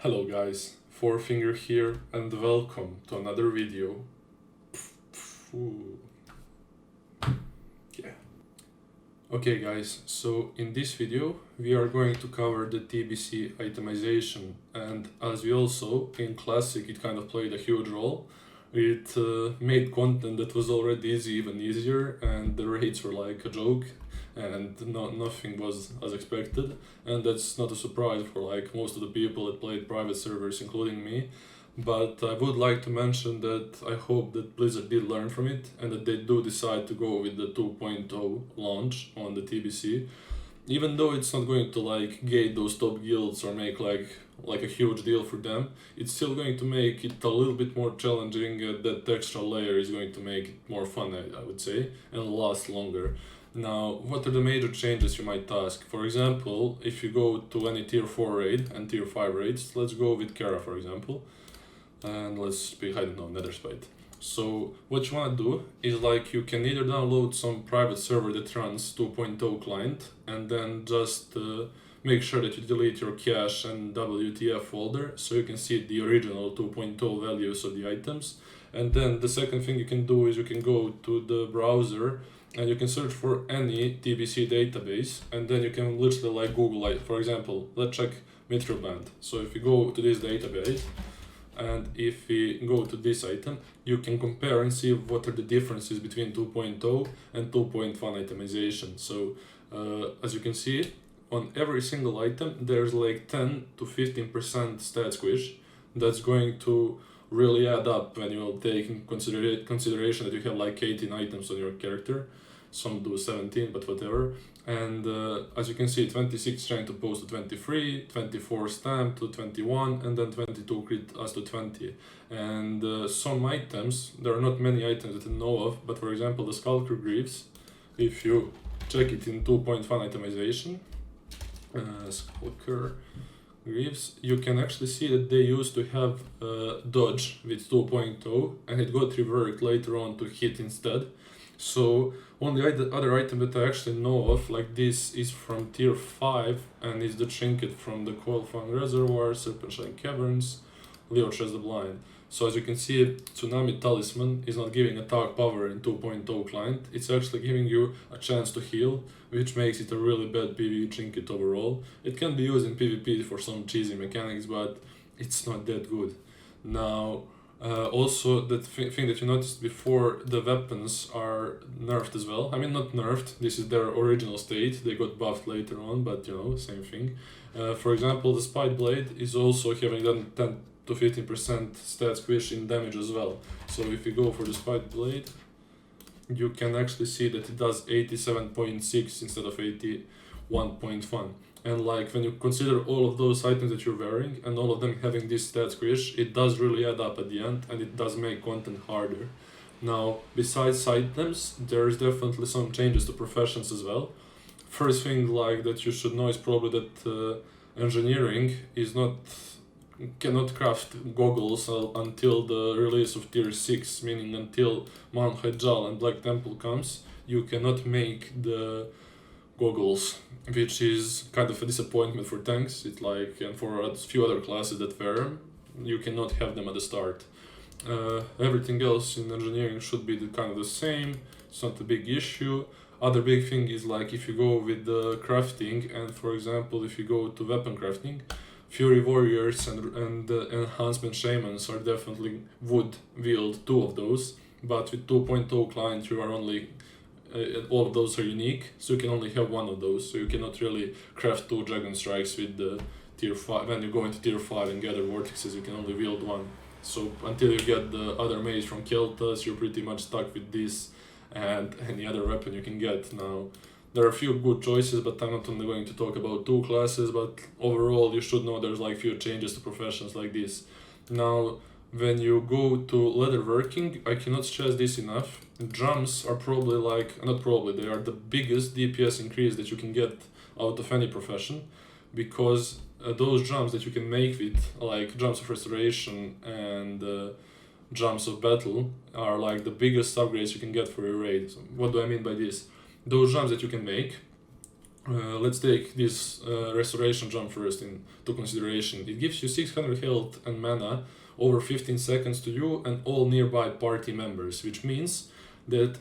Hello guys, Four Finger here and welcome to another video. Ooh. Yeah. Okay guys, so in this video we are going to cover the Tbc Itemization, and as we also in Classic it kind of played a huge role. It made content that was already easy even easier, and the rates were like a joke and nothing was as expected, and that's not a surprise for like most of the people that played private servers, including me. But I would like to mention that I hope that Blizzard did learn from it and that they do decide to go with the 2.0 launch on the TBC, even though it's not going to like gate those top guilds or make like a huge deal for them. It's still going to make it a little bit more challenging. That extra layer is going to make it more fun, I would say, and last longer. Now, what are the major changes, you might ask? For example, if you go to any tier 4 raid and tier 5 raids, let's go with Kara for example, and let's be, I don't know, Netherspite. So what you want to do is like you can either download some private server that runs 2.0 client and then just make sure that you delete your cache and WTF folder so you can see the original 2.0 values of the items. And then the second thing you can do is you can go to the browser and you can search for any TBC database, and then you can literally like Google, like for example, let's check Mithril Band. So if you go to this database, and if we go to this item, you can compare and see what are the differences between 2.0 and 2.1 itemization. So as you can see, on every single item, there's like 10 to 15% stat squish. That's going to really add up when you take in consideration that you have like 18 items on your character. Some do 17, but whatever. And as you can see, 26 strength opposed to 23, 24 stamp to 21, and then 22 crit as to 20. And some items, there are not many items that I know of, but for example the Skulker Greaves, if you check it in 2.1 itemization, Skulker Greaves, you can actually see that they used to have dodge with 2.0 and it got reworked later on to hit instead. So only other item that I actually know of like this is from tier 5 and is the trinket from the Coilfang Reservoir, Serpentine Caverns, Leo Chest the Blind. So as you can see, Tsunami Talisman is not giving attack power in 2.0 client, it's actually giving you a chance to heal, which makes it a really bad PvE trinket overall. It can be used in PvP for some cheesy mechanics, but it's not that good. Now, also, the thing that you noticed before, the weapons are nerfed as well. I mean, not nerfed, this is their original state, they got buffed later on, but you know, same thing. For example, the Spite Blade is also having 10 to 15% stat squish in damage as well. So if you go for the Spite Blade, you can actually see that it does 87.6 instead of 81.1. And like when you consider all of those items that you're wearing and all of them having this stat squish, it does really add up at the end and it does make content harder. Now, besides items, there's definitely some changes to professions as well. First thing like that you should know is probably that engineering cannot craft goggles until the release of tier 6, meaning until Mount Hajjal and Black Temple comes, you cannot make the goggles, which is kind of a disappointment for tanks. It's like, and for a few other classes that wear them, you cannot have them at the start. Everything else in engineering should be kind of the same, it's not a big issue. Other big thing is like if you go with the crafting, and for example if you go to weapon crafting, Fury Warriors and Enhancement Shamans are definitely would wield 2 of those, but with 2.0 client you are only all of those are unique, so you can only have 1 of those, so you cannot really craft 2 Dragon Strikes with the tier 5. When you go into tier 5 and gather vortexes, you can only wield 1. So until you get the other mage from Keltas, you're pretty much stuck with this and any other weapon you can get. Now, there are a few good choices, but I'm not only going to talk about 2 classes, but overall you should know there's like few changes to professions like this. Now, when you go to leatherworking, I cannot stress this enough. Drums are probably like, not probably, they are the biggest DPS increase that you can get out of any profession, because those drums that you can make with like drums of restoration and drums of battle are like the biggest upgrades you can get for your raid. So what do I mean by this? Those drums that you can make let's take this restoration jump first into consideration. It gives you 600 health and mana over 15 seconds to you and all nearby party members, which means that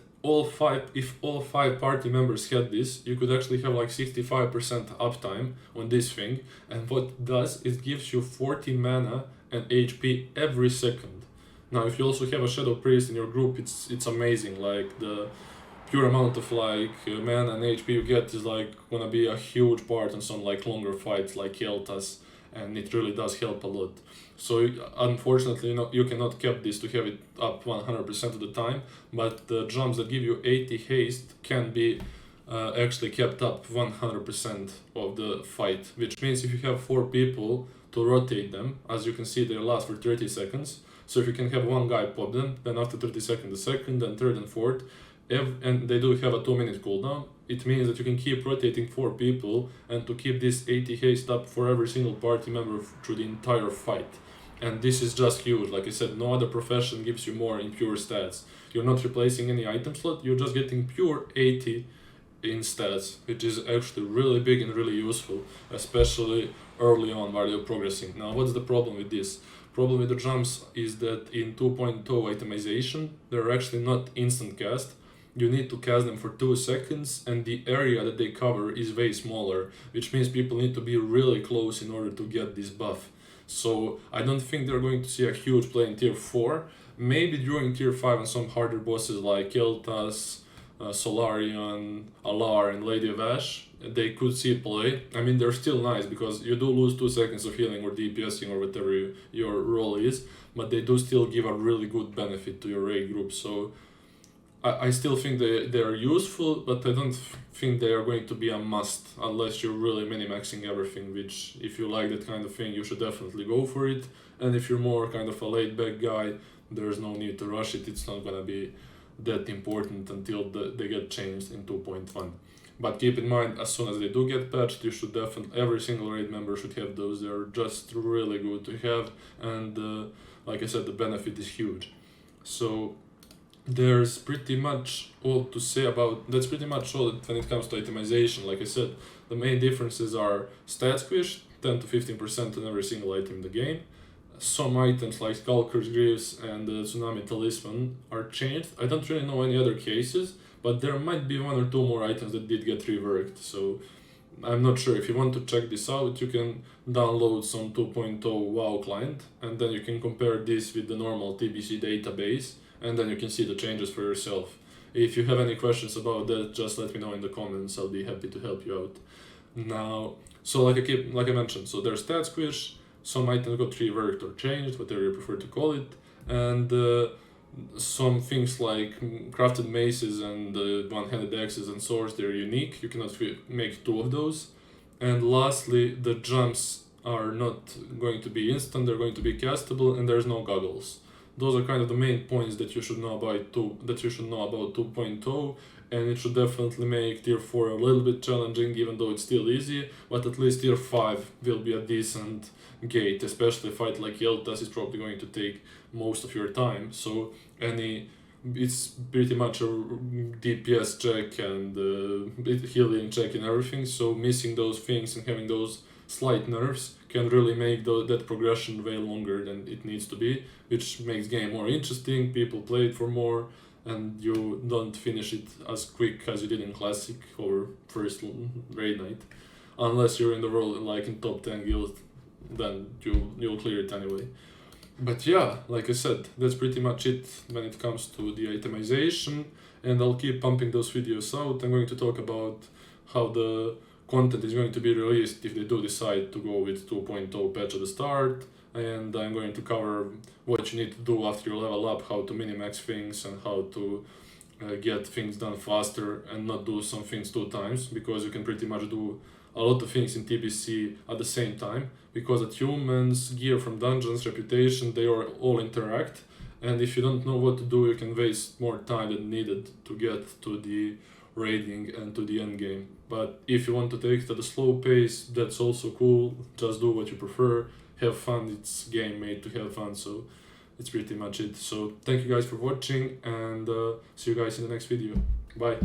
if all five party members had this, you could actually have like 65% uptime on this thing. And what it does, it gives you 40 mana and HP every second. Now, if you also have a Shadow Priest in your group, it's amazing. Like the pure amount of like mana and HP you get is like gonna be a huge part on some like longer fights like Keltas, and it really does help a lot. So unfortunately, you cannot cap this to have it up 100% of the time, but the jumps that give you 80 haste can be actually kept up 100% of the fight, which means if you have 4 people to rotate them, as you can see they last for 30 seconds, so if you can have one guy pop them, then after 30 seconds the second, then third and fourth, and they do have a 2-minute cooldown, it means that you can keep rotating 4 people and to keep this 80 haste up for every single party member through the entire fight. And this is just huge. Like I said, no other profession gives you more in pure stats. You're not replacing any item slot, you're just getting pure 80 in stats, which is actually really big and really useful, especially early on while you're progressing. Now, what's the problem with this? Problem with the jumps is that in 2.0 itemization, they're actually not instant cast. You need to cast them for 2 seconds, and the area that they cover is way smaller, which means people need to be really close in order to get this buff. So I don't think they're going to see a huge play in tier 4. Maybe during tier 5 and some harder bosses like Keltas, Solarian, Alar and Lady of Ash, they could see play. I mean, they're still nice because you do lose 2 seconds of healing or DPSing or whatever your role is, but they do still give a really good benefit to your raid group. So I still think they are useful, but I don't think they are going to be a must unless you're really minimaxing everything, which if you like that kind of thing, you should definitely go for it. And if you're more kind of a laid-back guy, there's no need to rush it. It's not going to be that important until they get changed in 2.1. But keep in mind, as soon as they do get patched, you should definitely, every single raid member should have those. They're just really good to have, and like I said, the benefit is huge. So there's pretty much all to say about, that's pretty much all when it comes to itemization. Like I said, the main differences are stat squish, 10 to 15% on every single item in the game. Some items like Skulker's Greaves and the Tsunami Talisman are changed. I don't really know any other cases, but there might be 1 or 2 more items that did get reworked. So I'm not sure. If you want to check this out, you can download some 2.0 WoW client, and then you can compare this with the normal TBC database, and then you can see the changes for yourself. If you have any questions about that, just let me know in the comments. I'll be happy to help you out. Now, so like I mentioned, so there's stat squish, some items got reworked or changed, whatever you prefer to call it, and some things like crafted maces and one-handed axes and swords, they're unique. You cannot make 2 of those. And lastly, the jumps are not going to be instant, they're going to be castable, and there's no goggles. Those are kind of the main points that you should know about 2.0, and it should definitely make tier 4 a little bit challenging, even though it's still easy, but at least tier 5 will be a decent gate, especially a fight like Yeltas is probably going to take most of your time. So it's pretty much a DPS check and healing check and everything, so missing those things and having those slight nerfs can really make that progression way longer than it needs to be, which makes game more interesting, people play it for more, and you don't finish it as quick as you did in Classic or first raid night. Unless you're in the world like in top 10 guild, then you'll clear it anyway. But yeah, like I said, that's pretty much it when it comes to the itemization, and I'll keep pumping those videos out. I'm going to talk about how the content is going to be released if they do decide to go with 2.0 patch at the start, and I'm going to cover what you need to do after you level up, how to minimax things and how to get things done faster and not do some things 2 times, because you can pretty much do a lot of things in TBC at the same time, because achievements, gear from dungeons, reputation, they all interact, and if you don't know what to do, you can waste more time than needed to get to the raiding and to the end game. But if you want to take it at a slow pace, that's also cool. Just do what you prefer, have fun. It's game made to have fun, so it's pretty much it. So thank you guys for watching, and see you guys in the next video. Bye.